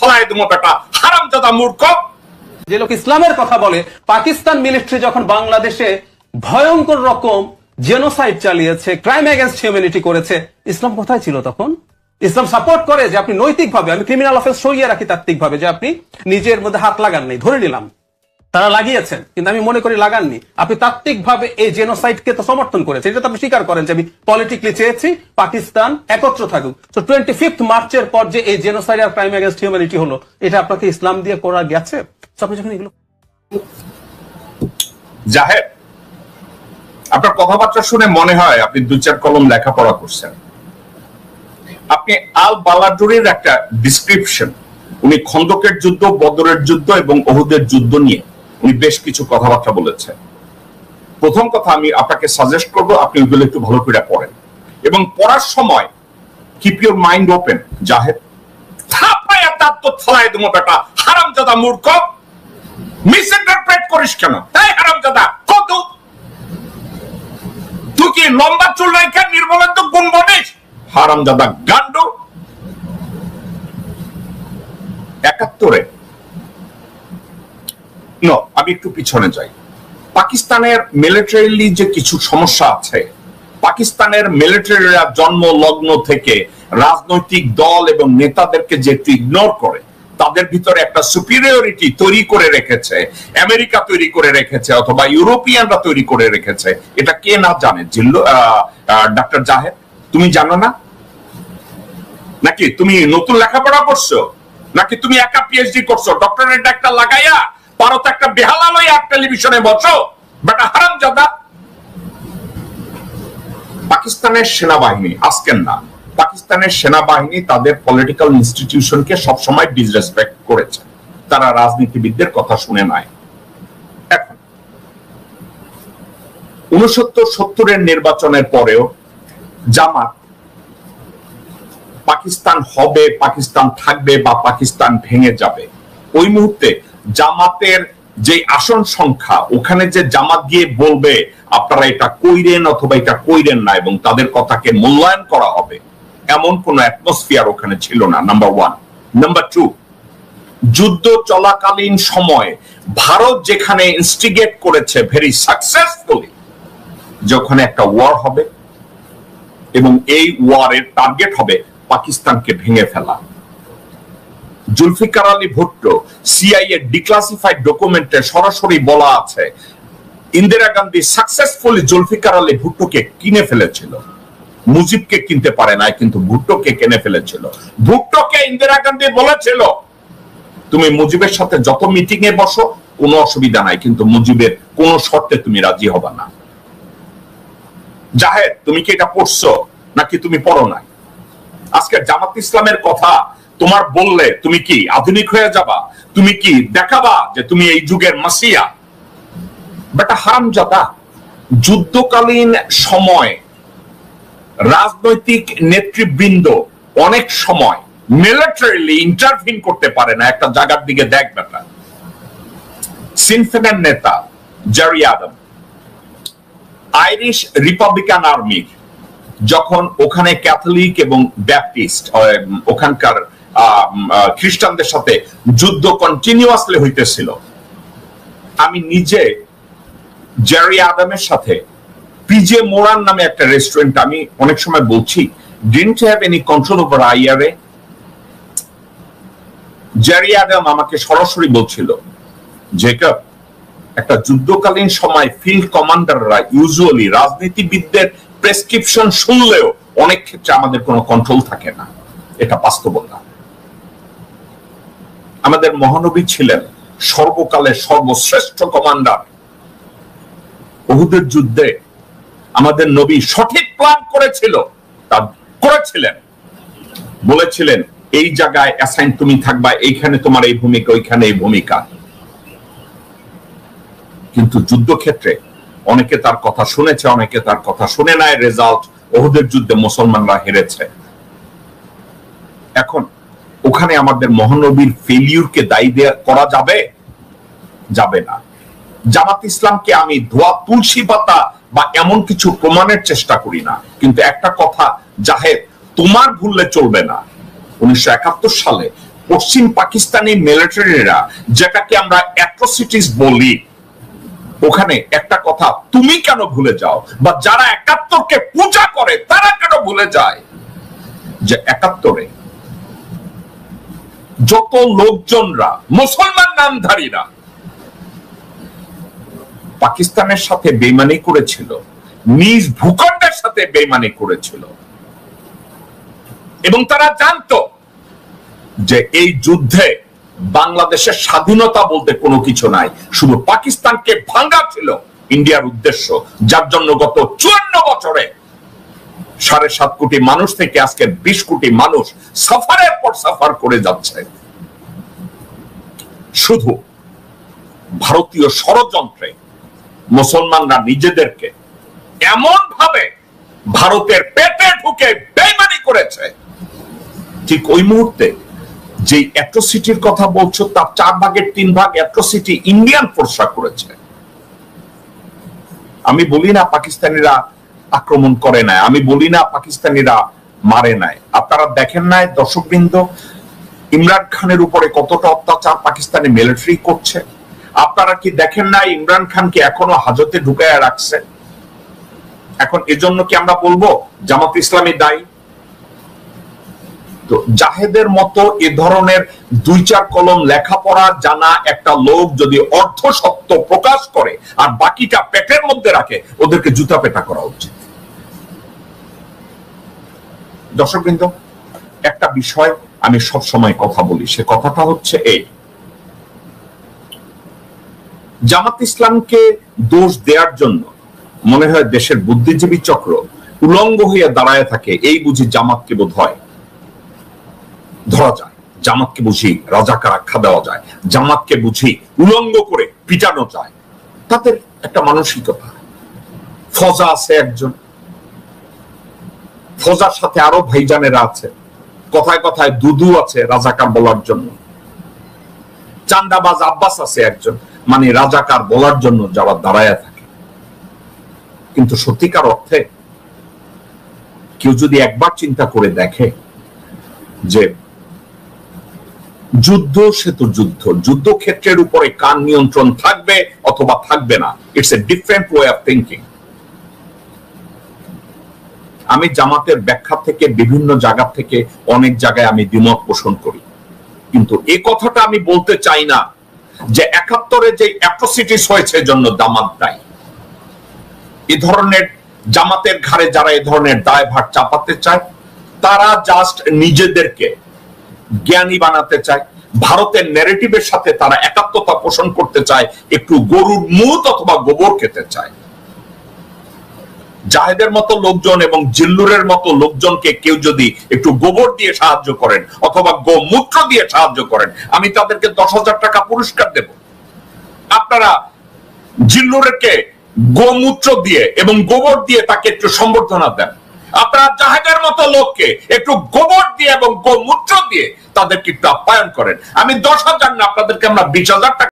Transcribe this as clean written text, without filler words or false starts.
ফলায় দেবো বেটা হারামজাদা মূর্খ। যে লোক ইসলামের কথা বলে, পাকিস্তান মিলিটারি যখন বাংলাদেশে ভয়ঙ্কর রকম জেনোসাইড চালিয়েছে, ক্রাইম এগেইনস্ট হিউম্যানিটি করেছে, ইসলাম কোথায় ছিল তখন? ইসলাম সাপোর্ট করে যে আপনি নৈতিকভাবে, আমি ক্রিমিনাল অফেন্স সরিয়ে রাখি তাত্ত্বিকভাবে, যে আপনি নিজের মধ্যে হাত লাগান নাই, ধরে নিলাম তারা লাগিয়েছেন, কিন্তু আমি মনে করি লাগাননি, আপনি তাত্ত্বিকভাবে এই জেনোসাইডকে তো সমর্থন করেছেন, এটা তো আপনি স্বীকার করেন যে আমি পলিটিক্যালি চেয়েছি পাকিস্তান একত্র থাকুক। তো 25 মার্চের পর যে এই জেনোসাইড আর ক্রাইম এগেইনস্ট হিউম্যানিটি হলো, এটা আপনাকে ইসলাম দিয়ে করা গেছে? আপনি যখন এগুলো জাহেদ, আপনার কথাবার্তা শুনে মনে হয় আপনি 2-4 কলম লেখাপড়া করছেন। আপনি আল বালাডুরির একটা ডিসক্রিপশন, উনি খন্দকের যুদ্ধ, বদরের যুদ্ধ এবং ওহুদের যুদ্ধ নিয়ে উনি বেশ কিছু কথাবার্তা বলেছেন। প্রথম কথা আমি আপনাকে সাজেস্ট করবো আপনি ওইগুলো একটু ভালো করে পড়েন, এবং পড়ার সময় keep your mind open. Jahed, থাপায়া তার তো ফলায় দেবো বেটা হারামজাদা মূর্খ। মিসইন্টারপ্রেট করিস কেন? তাই হারামজাদা কত তুই কি লম্বা চুল রেখে নির্মলের তো গুণ বনিস? হারামজাদা গান্ডু। 71-এ আমি একটু পিছনে যাই। পাকিস্তানের মিলিটারিলি যে কিছু সমস্যা আছে, পাকিস্তানের মিলিটারিরা জন্ম লগ্ন থেকে রাজনৈতিক দল এবং নেতাদেরকে যে একটু ইগনোর করে, তাদের ভিতরে একটা সুপিরিয়রিটি তৈরি করে রেখেছে, আমেরিকা তৈরি করে রেখেছে অথবা ইউরোপিয়ানরা তৈরি করে রেখেছে। এটা কে না জানে? ডাক্তার জাহেদ, তুমি জানো না? নাকি তুমি নতুন লেখাপড়া করছো? নাকি তুমি একা পিএইচডি করছো? ডক্টরেট একটা লাগাইয়া পারো তো একটা বেহালা লইয়া টেলিভিশনে বসো বেটা হারামজাদা। পাকিস্তানের সেনাবাহিনী, আজকের না, পাকিস্তানের সেনাবাহিনী তাদের পলিটিক্যাল ইনস্টিটিউশনকে সবসময় ডিসরেসপেক্ট করেছে, তারা রাজনীতিবিদদের কথা শুনে নাই। এখন 69-70-এর নির্বাচনের পরেও জামাত পাকিস্তান হবে, পাকিস্তান থাকবে বা পাকিস্তান ভেঙে যাবে, ওই মুহূর্তে জামাতের যে আসন সংখ্যা, ওখানে যে জামাত গিয়ে বলবে আপনারা এটা কইরেন অথবা এটা কইরেন না এবং তাদের কথাকে মূল্যায়ন করা হবে, এমন কোন অ্যাটমসফিয়ার ওখানে ছিল না, নাম্বার 1। নাম্বার 2, যুদ্ধ চলাকালীন সময়ে ভারত যেখানে ইনস্টিগেট করেছে ভেরি সাকসেসফুলি, যখন একটা ওয়ার হবে এবং এই ওয়ারের টার্গেট হবে পাকিস্তানকে ভেঙে ফেলা। জুলফিকার আলী ভুট্টো সিআইএ ডিক্লাসিফাইড ডকুমেন্টে সরাসরি বলা আছে ইন্দিরা গান্ধী সাকসেসফুলি জুলফিকার আলী ভুট্টোকে কিনে ফেলেছিল। মুজিবকে কিনতে পারে না, কিন্তু ভুট্টোকে কিনে ফেলেছিল। ভুট্টোকে ইন্দিরা গান্ধী বলেছিল তুমি মুজিবের সাথে যত মিটিং এ বসো কোনো অসুবিধা নাই, কিন্তু মুজিবের কোন শর্তে তুমি রাজি হবা না। জাহেদ, তুমি কি এটা পড়ছো নাকি তুমি পড়ো নাই? আজকে জামাত ইসলামের কথা তোমার বললে তুমি কি আধুনিক হয়ে যাবা? তুমি কি দেখাবা যে তুমি এই যুগের মাসিয়া? বেটা হারামজাদা, যুদ্ধকালীন সময় রাজনৈতিক নেতৃবৃন্দ অনেক সময় মিলিটারিলি ইন্টারভিন করতে পারে না। একটা জায়গার দিকে দেখ বেটা, সিন ফেনের নেতা জেরি আদম আইরিশ রিপাবলিকান আর্মি যখন ওখানে ক্যাথলিক এবং ব্যাপটিস্ট ওখানকার খ্রিস্টানদের সাথে যুদ্ধ কন্টিনিউয়াসলি হইতেছিল, আমি নিজে জেরি আদমের সাথে পিজে মোরান নামে একটা রেস্টুরেন্ট, আমি অনেক সময় বলছি didn't have any control over IRA, Gerry Adam আমাকে সরাসরি বলছিল জেকব, একটা যুদ্ধকালীন সময় ফিল্ড কমান্ডাররা ইউজুয়ালি রাজনীতিবিদদের প্রেসক্রিপশন শুনলেও অনেক ক্ষেত্রে আমাদের কোনো কন্ট্রোল থাকে না। এটা বাস্তবতা। আমাদের মহানবী ছিলেন সর্বকালের সর্বশ্রেষ্ঠ কমান্ডার। উহুদের যুদ্ধে আমাদের নবী সঠিক প্ল্যান করেছিলেন, বলেছিলেন এই জায়গায় অ্যাসাইন তুমি থাকবা, এইখানে তোমার এই ভূমিকা, ওইখানে এই ভূমিকা। কিন্তু যুদ্ধক্ষেত্রে অনেকে তার কথা শুনেছে, অনেকে তার কথা শুনে নাই। রেজাল্ট, উহুদের যুদ্ধে মুসলমানরা হেরেছে। এখন ওখানে আমাদের মহানবীর ফেলিউরকে দায়ী করা যাবে না। জামাত ইসলামকে আমি ধোয়া তুলসী পাতা বা এমন কিছু প্রমাণের চেষ্টা করি না, কিন্তু একটা কথা জাহেদ তোমার ভুললে চলবে না। 1971 সালে পশ্চিম পাকিস্তানি মিলিটারিরা, যেটাকে আমরা অ্যাট্রোসিটিস বলি, ওখানে একটা কথা তুমি কেন ভুলে যাও, বা যারা ৭১কে পূজা করে তারা কেন ভুলে যায় যে ৭১-এ যত লোকজনরা মুসলমান নামধারীরা পাকিস্তানের সাথে বেইমানি করেছিল, নিজ ভূখণ্ডের সাথে বেইমানি করেছিল, এবং তারা জানতো যে এই যুদ্ধে বাংলাদেশের স্বাধীনতা বলতে কোনো কিছু নাই, শুধু পাকিস্তানকে ভাঙা ছিল ইন্ডিয়ার উদ্দেশ্য, যার জন্য গত ৫৪ বছরে ৭.৫ কোটি মানুষ থেকে আজকে ২০ কোটি মানুষ সাফারের পর সাফার করে যাচ্ছে। শুধু ভারতীয় ষড়যন্ত্রে মুসলমানরা নিজেদেরকে এমন ভাবে ভারতের পেটে ঢুকে বেইমানি করেছে, ঠিক ওই মুহূর্তে যে অ্যাট্রোসিটির কথা বলছো তার ৪/৩ অ্যাট্রোসিটি ইন্ডিয়ান ফোর্সরা করেছে। আমি বলি না পাকিস্তানিরা আক্রমণ করে নাই, আমি বলি না পাকিস্তানিরা মারে নাই। আপনারা দেখেন নাই দর্শকবৃন্দ, ইমরান খানের উপরে কতটা অত্যাচার পাকিস্তানি মিলিটারি করছে? আপনারা কি দেখেন না ইমরান খানকে এখনো হাজতে ঢুকায় রাখছে? এখন এজন্য কি আমরা বলবো জামাত ইসলামী দায়ী? তো জাহেদের মতো এ ধরনের ২-৪ কলম লেখাপড়া জানা একটা লোক যদি অর্ধ সত্য প্রকাশ করে আর বাকিটা পেটের মধ্যে রাখে, ওদেরকে জুতা পেটা করা উচিত। দর্শকবৃন্দ, একটা বিষয় আমি সব সময় কথা বলি, সে কথাটা হচ্ছে এই, জামাত ইসলামকে দোষ দেওয়ার জন্য মনে হয় দেশের বুদ্ধিজীবী চক্র উলঙ্গ হয়ে দাঁড়ায় থাকে, এই বুঝি জামাতকে বোধ হয় ধরা যায়, জামাতকে বুঝি রাজাকার আখ্যা দেওয়া যায়, জামাতকে বুঝি উলঙ্গ করে পিটানো যায়। তাদের একটা মানসিকতা। ফজা আছে একজন, ফজার সাথে আরো ভাইজানেরা আছে, কথায় কথায় দুদু আছে রাজাকার বলার জন্য, চান্দাবাজ আব্বাস আছে একজন, মানে রাজাকার বলার জন্য যারা দাঁড়ায় থাকে। কিন্তু সত্যিকার অর্থে কেউ যদি একবার চিন্তা করে দেখে যে যুদ্ধ, সে তো যুদ্ধ, যুদ্ধক্ষেত্রের উপরে কার নিয়ন্ত্রণ থাকবে অথবা থাকবে না, it's a different way of thinking. আমি জামাতের ব্যাখ্যা থেকে বিভিন্ন জায়গা থেকে অনেক জায়গায় আমি দ্বিমত পোষণ করি, কিন্তু এই কথাটা আমি বলতে চাই না যে ৭১-এ যে অ্যাট্রোসিটিস হয়েছে জন্য জামাত দায়ী। এ ধরনের জামাতের ঘাড়ে যারা এ ধরনের দায়ভার চাপাতে চায়, তারা জাস্ট নিজেদেরকে জ্ঞানী বানাতে চায়, ভারতের ন্যারেটিভের সাথে তারা একাত্মতা পোষণ করতে চায়, একটু গরুর মুত অথবা গোবর খেতে চায়। জাহেদের মতো লোকজন এবং জিল্লুরের মতো লোকজনকে কেউ যদি একটু গোবর দিয়ে সাহায্য করেন অথবা গোমূত্র দিয়ে সাহায্য করেন, আমি তাদেরকে ১০,০০০ টাকা পুরস্কার দেব। আপনারা জিল্লুরকে গোমূত্র দিয়ে এবং গোবর দিয়ে তাকে একটু সম্বর্ধনা দেন। আপনারা জাহেদের মতো লোককে একটু গোবর দিয়ে এবং গোমূত্র দিয়ে তাদেরকে একটু আপ্যায়ন করেন। আমি ১০,০০০ না, আপনাদেরকে আমরা ২০,০০০ টাকা